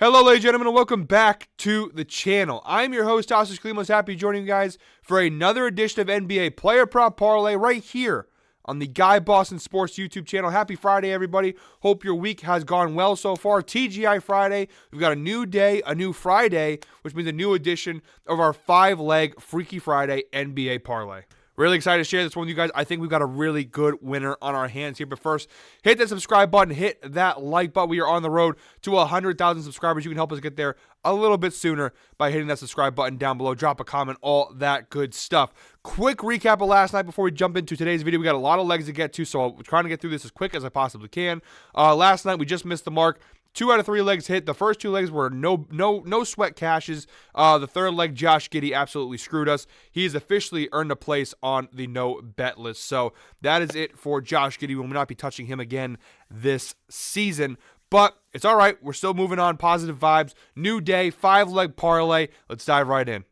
Hello, ladies and gentlemen, and welcome back to the channel. I'm your host, Oscar Klimos. Happy joining you guys for another edition of NBA Player Prop Parlay right here on the Guy Boston Sports YouTube channel. Happy Friday, everybody. Hope your week has gone well so far. TGI Friday. We've got a new day, a new Friday, which means a new edition of our 5-leg Freaky Friday NBA Parlay. Really excited to share this one with you guys. I think we've got a really good winner on our hands here. But first, hit that subscribe button. Hit that like button. We are on the road to 100,000 subscribers. You can help us get there a little bit sooner by hitting that subscribe button down below. Drop a comment, all that good stuff. Quick recap of last night before we jump into today's video. We got a lot of legs to get to, so I'm trying to get through this as quick as I possibly can. Last night, we just missed the mark. 2 out of 3 legs hit. The first 2 legs were no sweat cashes. The third leg, Josh Giddey absolutely screwed us. He's officially earned a place on the no bet list. So that is it for Josh Giddey. We will not be touching him again this season. But it's all right. We're still moving on. Positive vibes. New day, 5-leg parlay. Let's dive right in.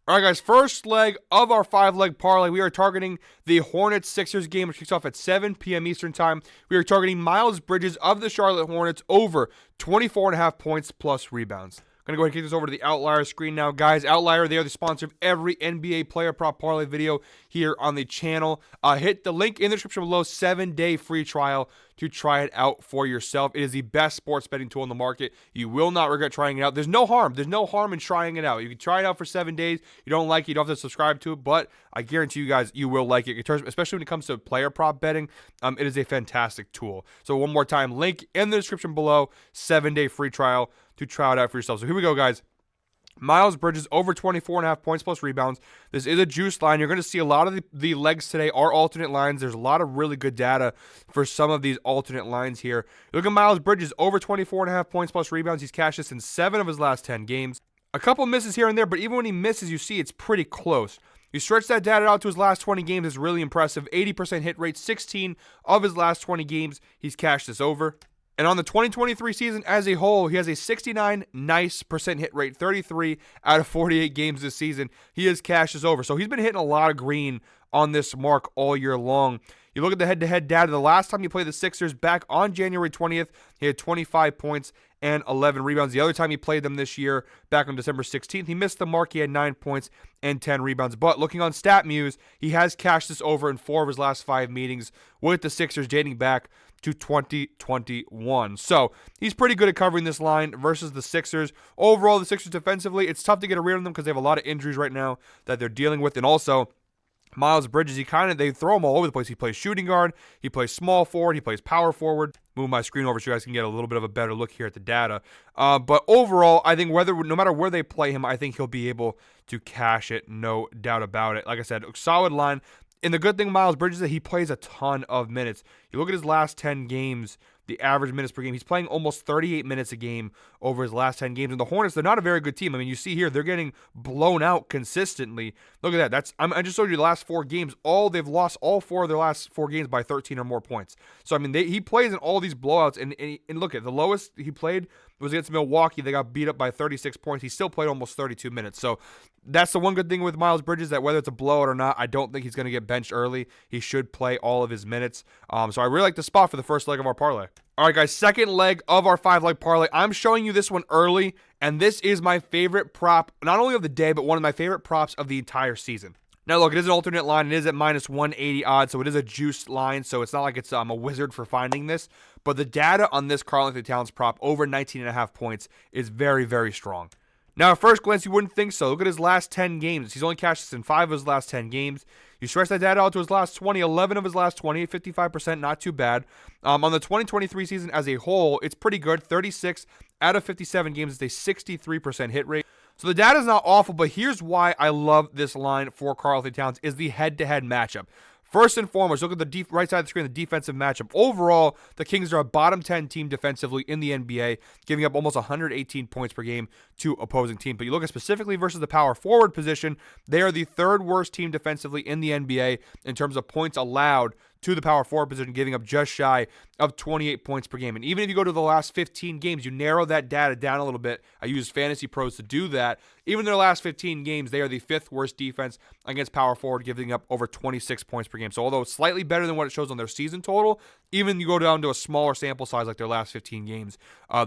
All right, guys, first leg of our 5-leg parlay. We are targeting the Hornets-Sixers game, which kicks off at 7 p.m. Eastern time. We are targeting Miles Bridges of the Charlotte Hornets over 24.5 points plus rebounds. I'm going to go ahead and kick this over to the Outlier screen now. Guys, Outlier, they are the sponsor of every NBA Player Prop Parlay video here on the channel. Hit the link in the description below, 7-day free trial to try it out for yourself. It is the best sports betting tool in the market. You will not regret trying it out. There's no harm. There's no harm in trying it out. You can try it out for 7 days. You don't like it, you don't have to subscribe to it, but I guarantee you guys, you will like it. Especially when it comes to player prop betting, it is a fantastic tool. So one more time, link in the description below, 7-day free trial to try it out for yourself. So here we go, guys. Miles Bridges over 24.5 points plus rebounds. This is a juice line. You're going to see a lot of the legs today are alternate lines. There's a lot of really good data for some of these alternate lines here. Look at Miles Bridges over 24.5 points plus rebounds. He's cashed this in 7 of his last 10 games. A couple misses here and there, but even when he misses, you see it's pretty close. You stretch that data out to his last 20 games, it's really impressive. 80% hit rate, 16 of his last 20 games, he's cashed this over. And on the 2023 season as a whole, he has a 69% hit rate, 33 out of 48 games this season. He has cashed this over. So he's been hitting a lot of green on this mark all year long. You look at the head-to-head data. The last time he played the Sixers back on January 20th, he had 25 points and 11 rebounds. The other time he played them this year, back on December 16th, he missed the mark. He had 9 points and 10 rebounds. But looking on StatMuse, he has cashed this over in 4 of his last 5 meetings with the Sixers dating back to 2021. So he's pretty good at covering this line versus the Sixers. Overall, the Sixers defensively, it's tough to get a read on them because they have a lot of injuries right now that they're dealing with. And also, Miles Bridges, they throw him all over the place. He plays shooting guard, he plays small forward, he plays power forward. Move my screen over so you guys can get a little bit of a better look here at the data. But overall, I think no matter where they play him, I think he'll be able to cash it, no doubt about it. Like I said, solid line. And the good thing Miles Bridges is that he plays a ton of minutes. You look at his last 10 games, the average minutes per game. He's playing almost 38 minutes a game over his last 10 games. And the Hornets, they're not a very good team. I mean, you see here, they're getting blown out consistently. Look at that. I just showed you the last 4 games. They've lost all 4 of their last 4 games by 13 or more points. So, I mean, he plays in all these blowouts. And look at the lowest he played was against Milwaukee. They got beat up by 36 points. He still played almost 32 minutes. So that's the one good thing with Miles Bridges, that whether it's a blowout or not, I don't think he's going to get benched early. He should play all of his minutes. So I really like the spot for the first leg of our parlay. All right, guys, second leg of our 5-leg parlay. I'm showing you this one early, and this is my favorite prop, not only of the day, but one of my favorite props of the entire season. Now, look, it is an alternate line. It is at minus 180 odds, so it is a juiced line, so it's not like I'm a wizard for finding this. But the data on this Karl-Anthony Towns prop over 19.5 points is very, very strong. Now, at first glance, you wouldn't think so. Look at his last 10 games. He's only cashed this in 5 of his last 10 games. You stretch that data out to his last 20, 11 of his last 20, 55%, not too bad. On the 2023 season as a whole, it's pretty good. 36 out of 57 games. It's a 63% hit rate. So the data is not awful, but here's why I love this line for Karl-Anthony Towns is the head-to-head matchup. First and foremost, look at the right side of the screen, the defensive matchup. Overall, the Kings are a bottom 10 team defensively in the NBA, giving up almost 118 points per game to opposing teams. But you look at specifically versus the power forward position, they are the 3rd worst team defensively in the NBA in terms of points allowed to the power forward position, giving up just shy of 28 points per game. And even if you go to the last 15 games, you narrow that data down a little bit. I use Fantasy Pros to do that. Even in their last 15 games, they are the 5th worst defense against power forward, giving up over 26 points per game. So although it's slightly better than what it shows on their season total, even you go down to a smaller sample size like their last 15 games,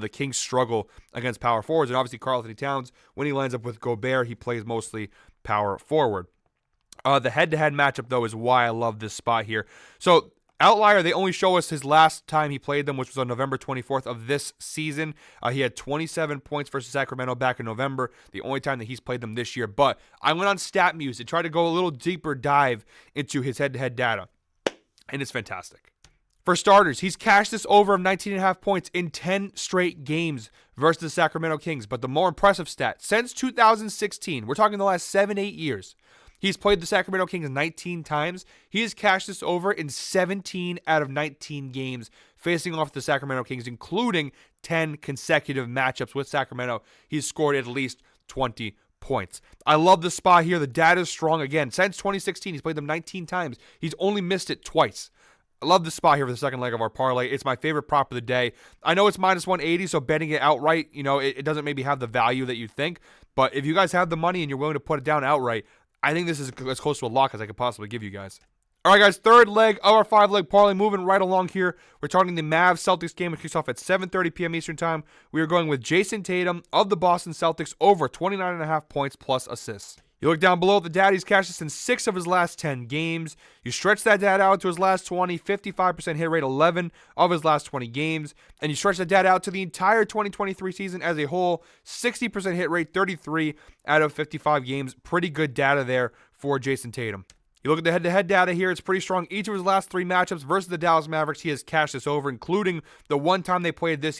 the Kings struggle against power forwards. And obviously Karl Anthony Towns, when he lines up with Gobert, he plays mostly power forward. The head-to-head matchup, though, is why I love this spot here. So, outlier, they only show us his last time he played them, which was on November 24th of this season. He had 27 points versus Sacramento back in November, the only time that he's played them this year. But I went on StatMuse and tried to go a little deeper dive into his head-to-head data, and it's fantastic. For starters, he's cashed this over of 19.5 points in 10 straight games versus the Sacramento Kings. But the more impressive stat, since 2016, we're talking the last 7-8 years, he's played the Sacramento Kings 19 times. He has cashed this over in 17 out of 19 games facing off the Sacramento Kings, including 10 consecutive matchups with Sacramento. He's scored at least 20 points. I love the spot here. The data is strong. Again, since 2016, he's played them 19 times. He's only missed it twice. I love the spot here for the second leg of our parlay. It's my favorite prop of the day. I know it's minus 180, so betting it outright, it doesn't maybe have the value that you think. But if you guys have the money and you're willing to put it down outright, I think this is as close to a lock as I could possibly give you guys. All right, guys, third leg of our 5-leg parlay, moving right along here. We're targeting the Mavs-Celtics game, which kicks off at 7:30 p.m. Eastern Time. We are going with Jason Tatum of the Boston Celtics over 29.5 points plus assists. You look down below at the data, he's cashed this in 6 of his last 10 games. You stretch that data out to his last 20, 55% hit rate, 11 of his last 20 games. And you stretch that data out to the entire 2023 season as a whole, 60% hit rate, 33 out of 55 games. Pretty good data there for Jason Tatum. You look at the head-to-head data here, it's pretty strong. Each of his last 3 matchups versus the Dallas Mavericks, he has cashed this over, including the one time they played this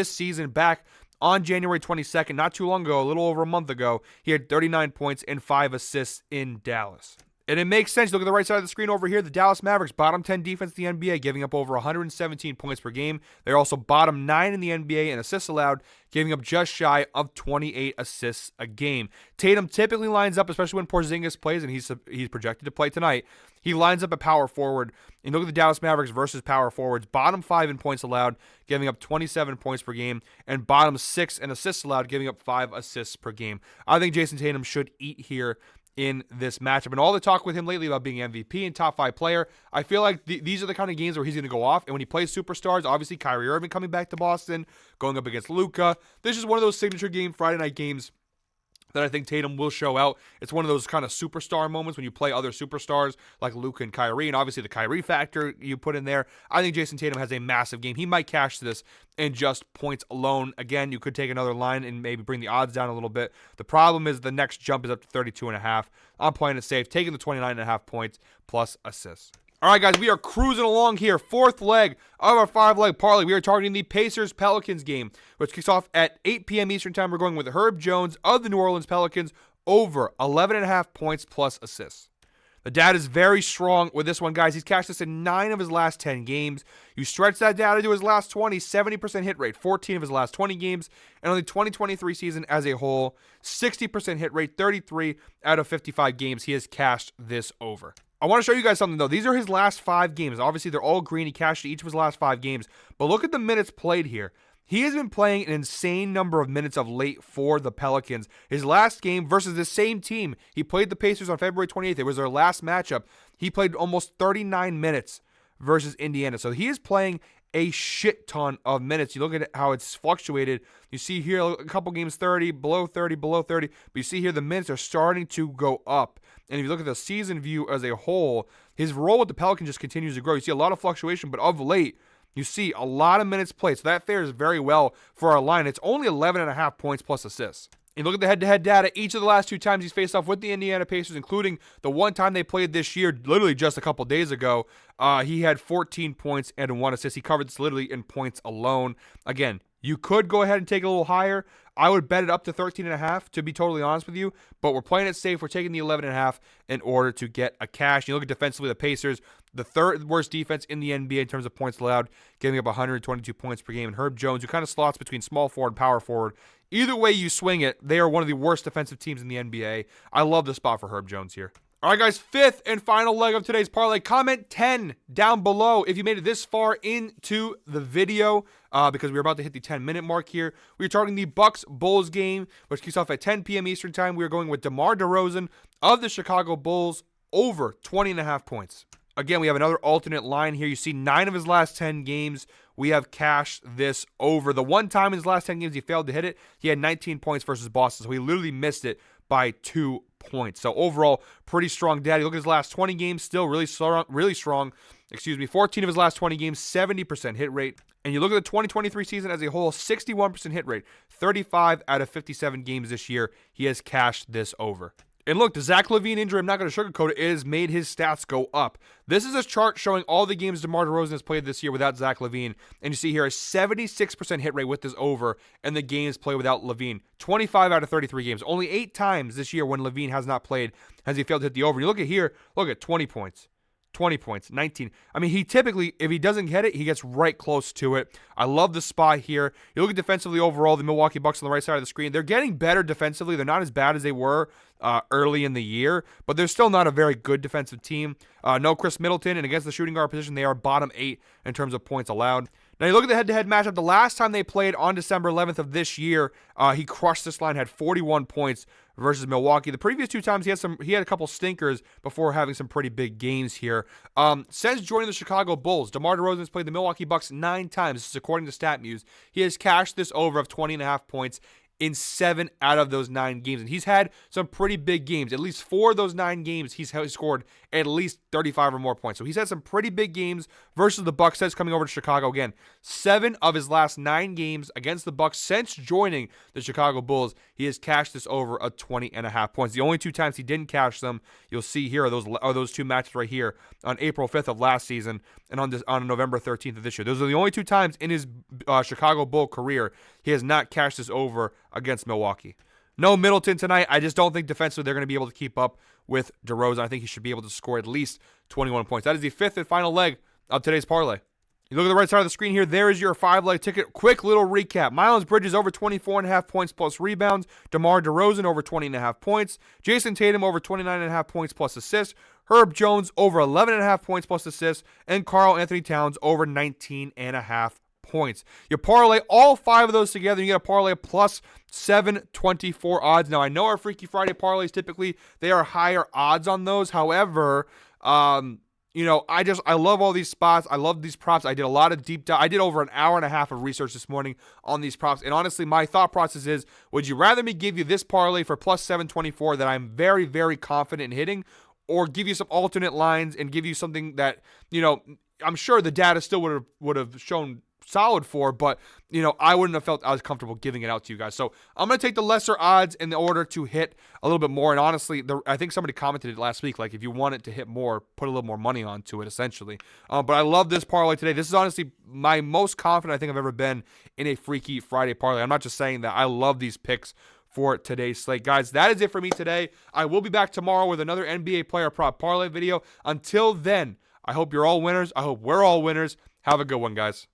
season back on January 22nd, not too long ago, a little over a month ago. He had 39 points and 5 assists in Dallas. And it makes sense. Look at the right side of the screen over here. The Dallas Mavericks, bottom 10 defense in the NBA, giving up over 117 points per game. They're also bottom 9 in the NBA in assists allowed, giving up just shy of 28 assists a game. Tatum typically lines up, especially when Porzingis plays, and he's projected to play tonight. He lines up at power forward. And look at the Dallas Mavericks versus power forwards. Bottom 5 in points allowed, giving up 27 points per game. And bottom 6 in assists allowed, giving up 5 assists per game. I think Jason Tatum should eat here in this matchup. And all the talk with him lately about being MVP and top 5 player, I feel like these are the kind of games where he's going to go off. And when he plays superstars, obviously Kyrie Irving coming back to Boston, going up against Luka. This is one of those signature Friday night games that I think Tatum will show out. It's one of those kind of superstar moments when you play other superstars like Luka and Kyrie, and obviously the Kyrie factor you put in there. I think Jason Tatum has a massive game. He might cash this in just points alone. Again, you could take another line and maybe bring the odds down a little bit. The problem is the next jump is up to 32.5. I'm playing it safe, taking the 29.5 points plus assists. All right, guys, we are cruising along here. 4th leg of our 5-leg parlay. We are targeting the Pacers-Pelicans game, which kicks off at 8 p.m. Eastern Time. We're going with Herb Jones of the New Orleans Pelicans over 11.5 points plus assists. The data is very strong with this one, guys. He's cashed this in 9 of his last 10 games. You stretch that data to his last 20, 70% hit rate, 14 of his last 20 games. And on the 2023 season as a whole, 60% hit rate, 33 out of 55 games. He has cashed this over. I want to show you guys something, though. These are his last 5 games. Obviously, they're all green. He cashed each of his last 5 games. But look at the minutes played here. He has been playing an insane number of minutes of late for the Pelicans. His last game versus the same team, he played the Pacers on February 28th. It was their last matchup. He played almost 39 minutes versus Indiana. So he is playing a shit ton of minutes. You look at how it's fluctuated. You see here a couple games 30, below 30, below 30. But you see here the minutes are starting to go up. And if you look at the season view as a whole, his role with the Pelicans just continues to grow. You see a lot of fluctuation, but of late, you see a lot of minutes played. So that fares very well for our line. It's only 11.5 points plus assists. And look at the head-to-head data. Each of the last 2 times he's faced off with the Indiana Pacers, including the one time they played this year, literally just a couple days ago, he had 14 points and 1 assist. He covered this literally in points alone. Again, you could go ahead and take it a little higher. I would bet it up to 13.5, to be totally honest with you. But we're playing it safe. We're taking the 11.5 in order to get a cash. You look at defensively, the Pacers, the 3rd worst defense in the NBA in terms of points allowed, giving up 122 points per game. And Herb Jones, who kind of slots between small forward and power forward. Either way you swing it, they are one of the worst defensive teams in the NBA. I love the spot for Herb Jones here. All right, guys, fifth and final leg of today's parlay. Comment 10 down below if you made it this far into the video because we're about to hit the 10-minute mark here. We're targeting the Bucks-Bulls game, which kicks off at 10 p.m. Eastern time. We're going with DeMar DeRozan of the Chicago Bulls over 20.5 points. Again, we have another alternate line here. You see 9 of his last 10 games. We have cashed this over. The one time in his last 10 games he failed to hit it, he had 19 points versus Boston. So he literally missed it by 2 points. So overall, pretty strong data. You look at his last 20 games, still really strong. 14 of his last 20 games, 70% hit rate. And you look at the 2023 season as a whole, 61% hit rate. 35 out of 57 games this year, he has cashed this over. And look, the Zach LaVine injury, I'm not going to sugarcoat it, has made his stats go up. This is a chart showing all the games DeMar DeRozan has played this year without Zach LaVine. And you see here a 76% hit rate with this over and the games played without LaVine. 25 out of 33 games. Only 8 times this year when LaVine has not played has he failed to hit the over. And you look at here, look at 20 points. 20 points, 19. I mean, he typically, if he doesn't get it, he gets right close to it. I love the spot here. You look at defensively overall, the Milwaukee Bucks on the right side of the screen. They're getting better defensively. They're not as bad as they were early in the year, but they're still not a very good defensive team. No Chris Middleton, and against the shooting guard position, they are bottom 8 in terms of points allowed. Now, you look at the head-to-head matchup. The last time they played on December 11th of this year, he crushed this line, had 41 points versus Milwaukee. The previous 2 times, he had a couple stinkers before having some pretty big games here. Since joining the Chicago Bulls, DeMar DeRozan has played the Milwaukee Bucks 9 times. This is according to StatMuse. He has cashed this over of 20.5 points in 7 out of those 9 games. And he's had some pretty big games. At least 4 of those 9 games, he's scored at least 35 or more points. So he's had some pretty big games versus the Bucks since coming over to Chicago. Again, 7 of his last 9 games against the Bucks since joining the Chicago Bulls, he has cashed this over of 20.5 points. The only 2 times he didn't cash them, you'll see here, are those 2 matches right here on April 5th of last season and on November 13th of this year. Those are the only 2 times in his Chicago Bull career he has not cashed this over against Milwaukee. No Middleton tonight. I just don't think defensively they're going to be able to keep up with DeRozan. I think he should be able to score at least 21 points. That is the 5th and final leg of today's parlay. You look at the right side of the screen here. There is your 5-leg ticket. Quick little recap. Miles Bridges over 24.5 points plus rebounds. DeMar DeRozan over 20.5 points. Jason Tatum over 29.5 points plus assists. Herb Jones over 11.5 points plus assists. And Karl Anthony Towns over 19.5 points. You parlay all 5 of those together, you get a parlay plus 724 odds. Now, I know our Freaky Friday parlays, typically, they are higher odds on those. However, you know, I love all these spots. I love these props. I did a lot of deep dive. I did over an hour and a half of research this morning on these props. And honestly, my thought process is, would you rather me give you this parlay for plus 724 that I'm very, very confident in hitting, or give you some alternate lines and give you something that, you know, I'm sure the data still would have shown solid for, but, you know, I wouldn't have felt as comfortable giving it out to you guys. So I'm going to take the lesser odds in order to hit a little bit more. And honestly, I think somebody commented it last week, like if you want it to hit more, put a little more money onto it, essentially. But I love this parlay today. This is honestly my most confident I think I've ever been in a Freaky Friday parlay. I'm not just saying that. I love these picks for today's slate. Guys, that is it for me today. I will be back tomorrow with another NBA Player Prop Parlay video. Until then, I hope you're all winners. I hope we're all winners. Have a good one, guys.